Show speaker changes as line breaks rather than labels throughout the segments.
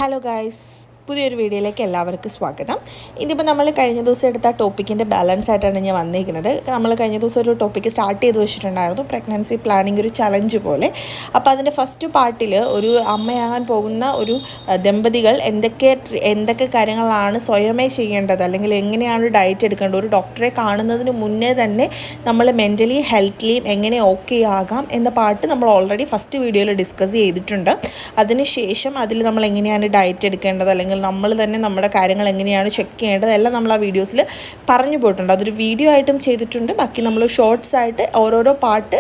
Hello guys, പുതിയൊരു വീഡിയോയിലേക്ക് എല്ലാവർക്കും സ്വാഗതം. ഇതിപ്പോൾ നമ്മൾ കഴിഞ്ഞ ദിവസം എടുത്ത ടോപ്പിക്കിൻ്റെ ബാലൻസ് ആയിട്ടാണ് ഞാൻ വന്നിരിക്കുന്നത്. നമ്മൾ കഴിഞ്ഞ ദിവസം ഒരു ടോപ്പിക്ക് സ്റ്റാർട്ട് ചെയ്ത് വെച്ചിട്ടുണ്ടായിരുന്നു, പ്രഗ്നൻസി പ്ലാനിങ് ഒരു ചലഞ്ച് പോലെ. അപ്പോൾ അതിൻ്റെ ഫസ്റ്റ് പാർട്ടിൽ ഒരു അമ്മയാകാൻ പോകുന്ന ഒരു ദമ്പതികൾ എന്തൊക്കെ കാര്യങ്ങളാണ് സ്വയമേ ചെയ്യേണ്ടത്, അല്ലെങ്കിൽ എങ്ങനെയാണ് ഡയറ്റ് എടുക്കേണ്ടത്, ഒരു ഡോക്ടറെ കാണുന്നതിന് മുന്നേ തന്നെ നമ്മൾ മെൻ്റലി ഹെൽത്ത്ലിയും എങ്ങനെ ഓക്കെ ആകാം എന്ന പാർട്ട് നമ്മൾ ഓൾറെഡി ഫസ്റ്റ് വീഡിയോയിൽ ഡിസ്കസ് ചെയ്തിട്ടുണ്ട്. അതിനുശേഷം അതിൽ നമ്മൾ എങ്ങനെയാണ് ഡയറ്റ് എടുക്കേണ്ടത്, അല്ലെങ്കിൽ നമ്മൾ തന്നെ നമ്മുടെ കാര്യങ്ങൾ എങ്ങനെയാണ് ചെക്ക് ചെയ്യേണ്ടത് എല്ലാം നമ്മൾ ആ വീഡിയോസിൽ പറഞ്ഞു പോയിട്ടുണ്ട്. അതൊരു വീഡിയോ ആയിട്ടും ചെയ്തിട്ടുണ്ട്. ബാക്കി നമ്മൾ ഷോർട്സ് ആയിട്ട് ഓരോരോ പാർട്ട്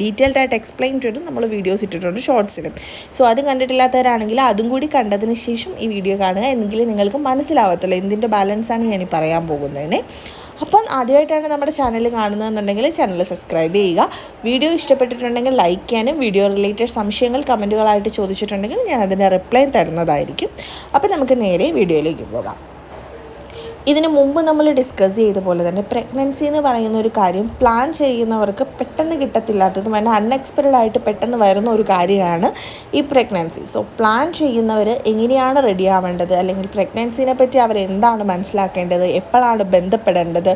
ഡീറ്റെയിൽഡ് ആയിട്ട് എക്സ്പ്ലെയിൻ ചെയ്ത് നമ്മൾ വീഡിയോസ് ഇട്ടിട്ടുണ്ട് ഷോർട്സിൽ. സോ അത് കണ്ടിട്ടില്ലാത്തവരാണെങ്കിൽ അതും കൂടി കണ്ടതിന് ശേഷം ഈ വീഡിയോ കാണുക, എന്നെങ്കിലും നിങ്ങൾക്ക് മനസ്സിലാവത്തുള്ളൂ എന്തിൻ്റെ ബാലൻസാണ് ഞാൻ പറയാൻ പോകുന്നതിന്. അപ്പം ആദ്യമായിട്ടാണ് നമ്മുടെ ചാനൽ കാണുന്നതെന്നുണ്ടെങ്കിൽ ചാനൽ സബ്സ്ക്രൈബ് ചെയ്യുക. വീഡിയോ ഇഷ്ടപ്പെട്ടിട്ടുണ്ടെങ്കിൽ ലൈക്ക് ചെയ്യാനും, വീഡിയോ റിലേറ്റഡ് സംശയങ്ങൾ കമൻറ്റുകളായിട്ട് ചോദിച്ചിട്ടുണ്ടെങ്കിൽ ഞാൻ അതിൻ്റെ റിപ്ലൈ തരുന്നതായിരിക്കും. അപ്പോൾ നമുക്ക് നേരെ വീഡിയോയിലേക്ക് പോകാം. ഇതിനു മുമ്പ് നമ്മൾ ഡിസ്കസ് ചെയ്ത പോലെ തന്നെ പ്രഗ്നൻസി എന്ന് പറയുന്ന ഒരു കാര്യം പ്ലാൻ ചെയ്യുന്നവർക്ക് പെട്ടെന്ന് കിട്ടത്തില്ലാത്തതും അതിന് അൺഎക്സ്പെക്റ്റഡ് ആയിട്ട് പെട്ടെന്ന് വരുന്ന ഒരു കാര്യമാണ് ഈ പ്രഗ്നൻസി. സോ പ്ലാൻ ചെയ്യുന്നവർ എങ്ങനെയാണ് റെഡി ആവേണ്ടത്, അല്ലെങ്കിൽ പ്രഗ്നൻസിനെ പറ്റി അവർ എന്താണ് മനസ്സിലാക്കേണ്ടത്, എപ്പോഴാണ് ബന്ധപ്പെടേണ്ടത്,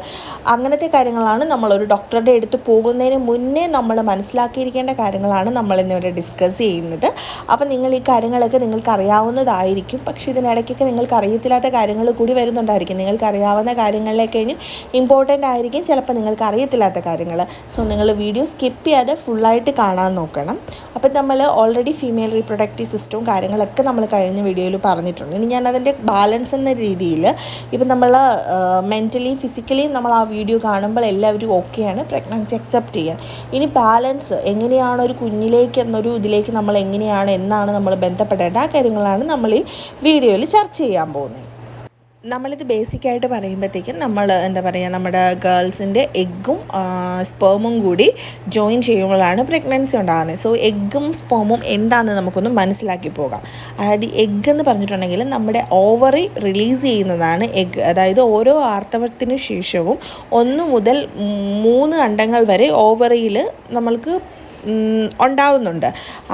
അങ്ങനത്തെ കാര്യങ്ങളാണ് നമ്മളൊരു ഡോക്ടറുടെ അടുത്ത് പോകുന്നതിന് മുന്നേ നമ്മൾ മനസ്സിലാക്കിയിരിക്കേണ്ട കാര്യങ്ങളാണ് നമ്മളിന്നിവിടെ ഡിസ്കസ് ചെയ്യുന്നത്. അപ്പോൾ നിങ്ങൾ ഈ കാര്യങ്ങളൊക്കെ നിങ്ങൾക്ക് അറിയാവുന്നതായിരിക്കും, പക്ഷേ ഇതിനിടയ്ക്കൊക്കെ നിങ്ങൾക്ക് അറിയത്തില്ലാത്ത കാര്യങ്ങൾ കൂടി വരുന്നുണ്ടായിരിക്കും. നിങ്ങൾക്ക് അറിയാവുന്ന കാര്യങ്ങളിലേക്ക് കഴിഞ്ഞ് ഇമ്പോർട്ടൻ്റ് ആയിരിക്കും ചിലപ്പോൾ നിങ്ങൾക്ക് അറിയത്തില്ലാത്ത കാര്യങ്ങൾ. സോ നിങ്ങൾ വീഡിയോ സ്കിപ്പ് ചെയ്യാതെ ഫുള്ളായിട്ട് കാണാൻ നോക്കണം. അപ്പം നമ്മൾ ഓൾറെഡി ഫീമെയിൽ റീപ്രൊഡക്റ്റീവ് സിസ്റ്റവും കാര്യങ്ങളൊക്കെ നമ്മൾ കഴിഞ്ഞ വീഡിയോയിൽ പറഞ്ഞിട്ടുണ്ട്. ഇനി ഞാനതിൻ്റെ ബാലൻസ് എന്ന രീതിയിൽ ഇപ്പം നമ്മൾ മെൻ്റലിയും ഫിസിക്കലിയും നമ്മൾ ആ വീഡിയോ കാണുമ്പോൾ എല്ലാവരും ഓക്കെയാണ് പ്രഗ്നൻസി അക്സെപ്റ്റ് ചെയ്യാൻ. ഇനി ബാലൻസ് എങ്ങനെയാണ് ഒരു കുഞ്ഞിലേക്ക് എന്നൊരു ഇതിലേക്ക് നമ്മൾ എങ്ങനെയാണ് എന്നാണ് നമ്മൾ ബന്ധപ്പെടേണ്ട ആ കാര്യങ്ങളാണ് നമ്മൾ ഈ വീഡിയോയിൽ ചർച്ച ചെയ്യാൻ പോകുന്നത്. നമ്മളിത് ബേസിക്കായിട്ട് പറയുമ്പോഴത്തേക്കും നമ്മൾ നമ്മുടെ ഗേൾസിൻ്റെ എഗ്ഗും സ്പേമും കൂടി ജോയിൻ ചെയ്യുമ്പോഴാണ് പ്രഗ്നൻസി ഉണ്ടാകുന്നത്. സോ എഗ്ഗും സ്പേമും എന്താണെന്ന് നമുക്കൊന്ന് മനസ്സിലാക്കി പോകാം. അതായത് എഗ്ഗ് എന്ന് പറഞ്ഞിട്ടുണ്ടെങ്കിൽ നമ്മുടെ ഓവറി റിലീസ് ചെയ്യുന്നതാണ് എഗ്ഗ്. അതായത് ഓരോ ആർത്തവത്തിന് ശേഷവും 1 മുതൽ 3 അണ്ടങ്ങൾ വരെ ഓവറിയിൽ നമ്മൾക്ക് ഉണ്ടാവുന്നുണ്ട്.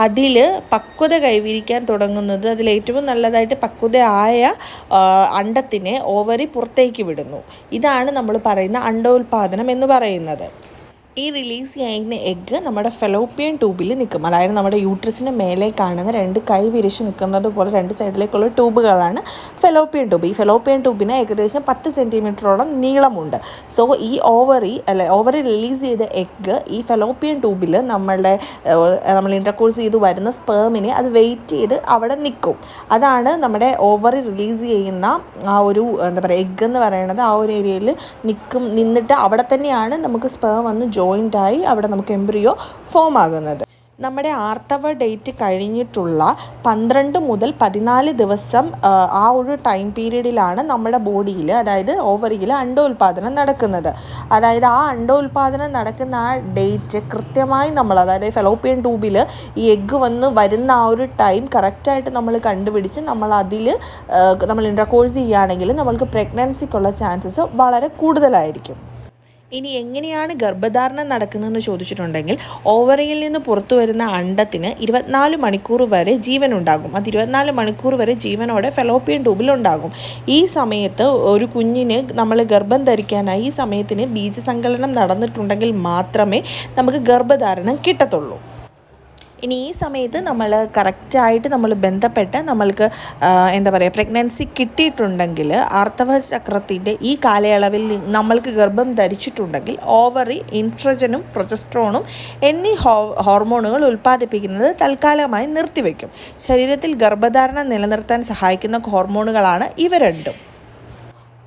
അതിൽ പക്വത കൈവരിക്കാൻ തുടങ്ങുന്നത്, അതിലേറ്റവും നല്ലതായിട്ട് പക്വതയായ അണ്ടത്തിനെ ഓവറി പുറത്തേക്ക് വിടുന്നു. ഇതാണ് നമ്മൾ പറയുന്ന അണ്ടോൽപാദനം എന്ന് പറയുന്നത്. ഈ റിലീസ് ചെയ്യുന്ന എഗ്ഗ് നമ്മുടെ ഫെലോപ്പിയൻ ട്യൂബിൽ നിൽക്കും. അതായത് നമ്മുടെ യൂട്രസിന് മേലെ കാണുന്ന 2 കൈ വിരിച്ച് നിൽക്കുന്നത് പോലെ 2 സൈഡിലേക്കുള്ള ട്യൂബുകളാണ് ഫെലോപ്പിയൻ ട്യൂബ്. ഈ ഫെലോപ്പിയൻ ട്യൂബിന് ഏകദേശം 10 സെൻറ്റിമീറ്ററോളം നീളമുണ്ട്. സോ ഈ ഓവറി റിലീസ് ചെയ്ത എഗ്ഗ് ഈ ഫെലോപ്പിയൻ ട്യൂബിൽ നമ്മൾ ഇൻ്റർകോഴ്സ് ചെയ്ത് വരുന്ന സ്പേമിനെ അത് വെയിറ്റ് ചെയ്ത് അവിടെ നിൽക്കും. അതാണ് നമ്മുടെ ഓവറി റിലീസ് ചെയ്യുന്ന ആ ഒരു എഗ്ഗ് എന്ന് പറയുന്നത്. ആ ഒരു ഏരിയയിൽ നിന്നിട്ട് അവിടെ തന്നെയാണ് നമുക്ക് സ്പേം വന്ന് ജോയിൻ്റായി അവിടെ നമുക്ക് എംബ്രിയോ ഫോം ആകുന്നത്. നമ്മുടെ ആർത്തവ ഡേറ്റ് കഴിഞ്ഞിട്ടുള്ള 12 മുതൽ 14 ദിവസം ആ ഒരു ടൈം പീരീഡിലാണ് നമ്മുടെ ബോഡിയിൽ, അതായത് ഓവറിയിൽ അണ്ടോൽപാദനം നടക്കുന്നത്. അതായത് ആ അണ്ടോൽപാദനം നടക്കുന്ന ആ ഡേറ്റ് കൃത്യമായി അതായത് ഫെലോപ്പിയൻ ട്യൂബിൽ ഈ എഗ്ഗ് വരുന്ന ആ ഒരു ടൈം കറക്റ്റായിട്ട് നമ്മൾ കണ്ടുപിടിച്ച് നമ്മൾ ഇൻ്റർകോഴ്സ് ചെയ്യുകയാണെങ്കിൽ നമ്മൾക്ക് പ്രഗ്നൻസിക്കുള്ള ചാൻസസ് വളരെ കൂടുതലായിരിക്കും. ഇനി എങ്ങനെയാണ് ഗർഭധാരണം നടക്കുന്നതെന്ന് ചോദിച്ചിട്ടുണ്ടെങ്കിൽ ഓവറിയിൽ നിന്ന് പുറത്തു വരുന്ന അണ്ടത്തിന് 24 മണിക്കൂർ വരെ ജീവൻ ഉണ്ടാകും. അത് 24 മണിക്കൂർ വരെ ജീവനോടെ ഫെലോപ്പിയൻ ട്യൂബിൽ ഉണ്ടാകും. ഈ സമയത്ത് ഒരു കുഞ്ഞിന് നമ്മൾ ഗർഭം ധരിക്കാനായി ഈ സമയത്തിന് ബീജസങ്കലനം നടന്നിട്ടുണ്ടെങ്കിൽ മാത്രമേ നമുക്ക് ഗർഭധാരണം കിട്ടത്തുള്ളൂ. ഇനി ഈ സമയത്ത് നമ്മൾ കറക്റ്റായിട്ട് ബന്ധപ്പെട്ട് നമ്മൾക്ക് പ്രഗ്നൻസി കിട്ടിയിട്ടുണ്ടെങ്കിൽ ആർത്തവ ചക്രത്തിൻ്റെ ഈ കാലയളവിൽ നമ്മൾക്ക് ഗർഭം ധരിച്ചിട്ടുണ്ടെങ്കിൽ ഓവറി ഇൻട്രജനും പ്രൊജസ്ട്രോണും എന്നീ ഹോർമോണുകൾ ഉൽപ്പാദിപ്പിക്കുന്നത് തൽക്കാലമായി നിർത്തിവെക്കും. ശരീരത്തിൽ ഗർഭധാരണം നിലനിർത്താൻ സഹായിക്കുന്ന ഹോർമോണുകളാണ് ഇവ രണ്ടും.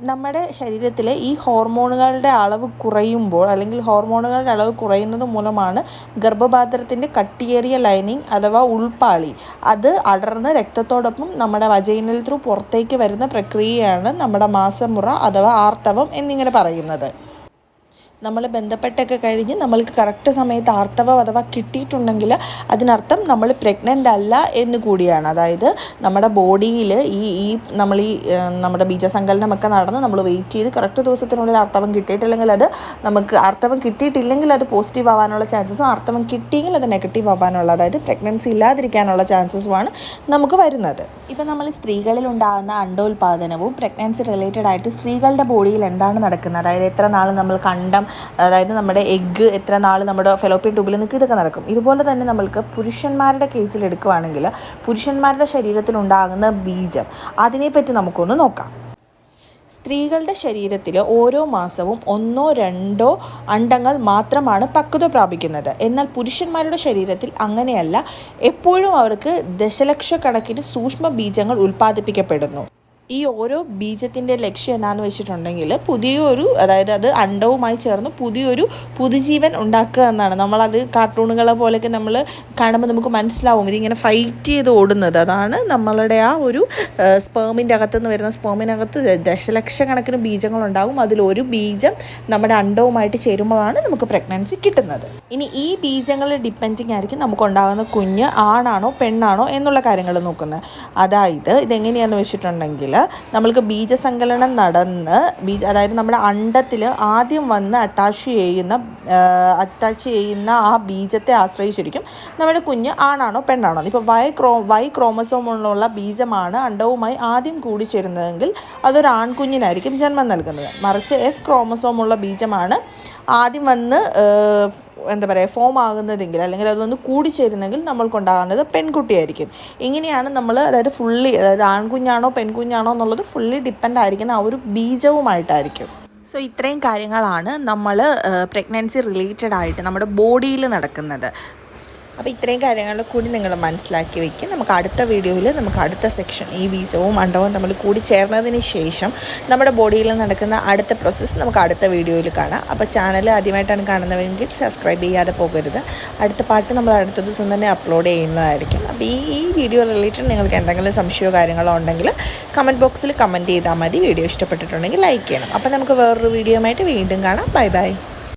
നമ്മുടെ ശരീരത്തിലെ ഈ ഹോർമോണുകളുടെ അളവ് കുറയുമ്പോൾ, അല്ലെങ്കിൽ ഹോർമോണുകളുടെ അളവ് കുറയുന്നത് മൂലമാണ് ഗർഭപാത്രത്തിൻ്റെ കട്ടിയേറിയ ലൈനിങ് അഥവാ ഉൾപ്പാളി അത് അടർന്ന് രക്തത്തോടൊപ്പം നമ്മുടെ വജൈനൽ ത്രൂ പുറത്തേക്ക് വരുന്ന പ്രക്രിയയാണ് നമ്മുടെ മാസമുറ അഥവാ ആർത്തവം എന്നിങ്ങനെ പറയുന്നത്. നമ്മൾ ബന്ധപ്പെട്ടൊക്കെ കഴിഞ്ഞ് നമ്മൾക്ക് കറക്റ്റ് സമയത്ത് ആർത്തവം അഥവാ കിട്ടിയിട്ടുണ്ടെങ്കിൽ അതിനർത്ഥം നമ്മൾ പ്രഗ്നൻ്റ് അല്ല എന്ന് കൂടിയാണ്. അതായത് നമ്മുടെ ബോഡിയിൽ നമ്മുടെ ബീജസങ്കലനമൊക്കെ നടന്ന് നമ്മൾ വെയിറ്റ് ചെയ്ത് കറക്റ്റ് ദിവസത്തിനുള്ളിൽ ആർത്തവം കിട്ടിയിട്ടില്ലെങ്കിൽ അത് നമുക്ക് ആർത്തവം കിട്ടിയിട്ടില്ലെങ്കിൽ അത് പോസിറ്റീവ് ആവാനുള്ള ചാൻസസും ആർത്തവം കിട്ടിയെങ്കിൽ അത് നെഗറ്റീവ് ആവാനുള്ള, അതായത് പ്രഗ്നൻസി ഇല്ലാതിരിക്കാനുള്ള ചാൻസസുമാണ് നമുക്ക് വരുന്നത്. ഇപ്പം നമ്മൾ സ്ത്രീകളിൽ ഉണ്ടാകുന്ന അണ്ടോൽപാദനവും പ്രഗ്നൻസി റിലേറ്റഡ് ആയിട്ട് സ്ത്രീകളുടെ ബോഡിയിൽ എന്താണ് നടക്കുന്നത്, അതായത് എത്ര നാൾ നമ്മൾ കണ്ടം, അതായത് നമ്മുടെ എഗ്ഗ് എത്ര നാൾ നമ്മുടെ ഫെലോപ്പിയൻ ട്യൂബിൽ നിൽക്കും, ഇതൊക്കെ നടക്കും. ഇതുപോലെ തന്നെ നമ്മൾക്ക് പുരുഷന്മാരുടെ കേസിൽ എടുക്കുകയാണെങ്കിൽ പുരുഷന്മാരുടെ ശരീരത്തിലുണ്ടാകുന്ന ബീജം, അതിനെപ്പറ്റി നമുക്കൊന്ന് നോക്കാം. സ്ത്രീകളുടെ ശരീരത്തിൽ ഓരോ മാസവും 1-2 അണ്ടങ്ങൾ മാത്രമാണ് പക്വത പ്രാപിക്കുന്നത്. എന്നാൽ പുരുഷന്മാരുടെ ശരീരത്തിൽ അങ്ങനെയല്ല. എപ്പോഴും അവർക്ക് ദശലക്ഷക്കണക്കിന് സൂക്ഷ്മ ബീജങ്ങൾ ഉൽപ്പാദിപ്പിക്കപ്പെടുന്നു. ഈ ഓരോ ബീജത്തിൻ്റെ ലക്ഷ്യം എന്നാന്ന് വെച്ചിട്ടുണ്ടെങ്കിൽ അതായത് അത് അണ്ടവുമായി ചേർന്ന് പുതുജീവൻ ഉണ്ടാക്കുക എന്നാണ്. നമ്മളത് കാർട്ടൂണുകളെ പോലെയൊക്കെ നമ്മൾ കാണുമ്പോൾ നമുക്ക് മനസ്സിലാവും ഇതിങ്ങനെ ഫൈറ്റ് ചെയ്ത് ഓടുന്നത്. അതാണ് നമ്മളുടെ ആ ഒരു സ്പേമിൻ്റെ അകത്തുനിന്ന് വരുന്ന സ്പേമിനകത്ത് ദശലക്ഷക്കണക്കിന് ബീജങ്ങളുണ്ടാകും. അതിലൊരു ബീജം നമ്മുടെ അണ്ടവുമായിട്ട് ചേരുമ്പോഴാണ് നമുക്ക് പ്രഗ്നൻസി കിട്ടുന്നത്. ഇനി ഈ ബീജങ്ങൾ ഡിപ്പെൻഡിങ് ആയിരിക്കും നമുക്കുണ്ടാകുന്ന കുഞ്ഞ് ആണാണോ പെണ്ണാണോ എന്നുള്ള കാര്യങ്ങൾ നോക്കുന്നത്. അതായത് ഇതെങ്ങനെയാണെന്ന് വെച്ചിട്ടുണ്ടെങ്കിൽ നമ്മൾക്ക് ബീജസങ്കലനം നടന്ന് അതായത് നമ്മുടെ അണ്ടത്തിൽ ആദ്യം വന്ന് അറ്റാച്ച് ചെയ്യുന്ന ആ ബീജത്തെ ആശ്രയിച്ചിരിക്കും നമ്മുടെ കുഞ്ഞ് ആണാണോ പെണ്ണാണോ. ഇപ്പോൾ വൈ ക്രോമസോമുള്ള ബീജമാണ് അണ്ടവുമായി ആദ്യം കൂടിച്ചേരുന്നതെങ്കിൽ അതൊരു ആൺകുഞ്ഞിനായിരിക്കും ജന്മം നൽകുന്നത്. മറിച്ച് എസ് ക്രോമസോമുള്ള ബീജമാണ് ആദ്യം വന്ന് ഫോം ആകുന്നതെങ്കിൽ അല്ലെങ്കിൽ അത് വന്ന് കൂടിച്ചേരുന്നെങ്കിൽ നമ്മൾക്കുണ്ടാകുന്നത് പെൺകുട്ടിയായിരിക്കും. ഇങ്ങനെയാണ് നമ്മൾ അതായത് ആൺകുഞ്ഞാണോ പെൺകുഞ്ഞാണോ എന്നുള്ളത് ഫുള്ളി ഡിപ്പെൻഡ് ആയിരിക്കുന്ന ആ ഒരു ബീജവുമായിട്ടായിരിക്കും. സോ ഇത്രയും കാര്യങ്ങളാണ് നമ്മൾ പ്രഗ്നൻസി റിലേറ്റഡ് ആയിട്ട് നമ്മുടെ ബോഡിയിൽ നടക്കുന്നത്. അപ്പോൾ ഇത്രയും കാര്യങ്ങൾ കൂടി നിങ്ങൾ മനസ്സിലാക്കി വയ്ക്കുക. നമുക്ക് അടുത്ത വീഡിയോയിൽ അടുത്ത സെക്ഷൻ ഈ ബീജവും അണ്ടവും തമ്മിൽ കൂടി ചേർന്നതിന് ശേഷം നമ്മുടെ ബോഡിയിൽ നടക്കുന്ന അടുത്ത പ്രോസസ്സ് നമുക്ക് അടുത്ത വീഡിയോയിൽ കാണാം. അപ്പോൾ ചാനൽ ആദ്യമായിട്ടാണ് കാണുന്നതെങ്കിൽ സബ്സ്ക്രൈബ് ചെയ്യാതെ പോകരുത്. അടുത്ത പാട്ട് നമ്മൾ അടുത്ത ദിവസം തന്നെ അപ്ലോഡ് ചെയ്യുന്നതായിരിക്കും. അപ്പോൾ ഈ വീഡിയോ റിലേറ്റഡ് നിങ്ങൾക്ക് എന്തെങ്കിലും സംശയമോ കാര്യങ്ങളോ ഉണ്ടെങ്കിൽ കമൻറ്റ് ബോക്സിൽ കമൻറ്റ് ചെയ്താൽ മതി. വീഡിയോ ഇഷ്ടപ്പെട്ടിട്ടുണ്ടെങ്കിൽ ലൈക്ക് ചെയ്യണം. അപ്പോൾ നമുക്ക് വേറൊരു വീഡിയോയുമായിട്ട് വീണ്ടും കാണാം. Bye bye.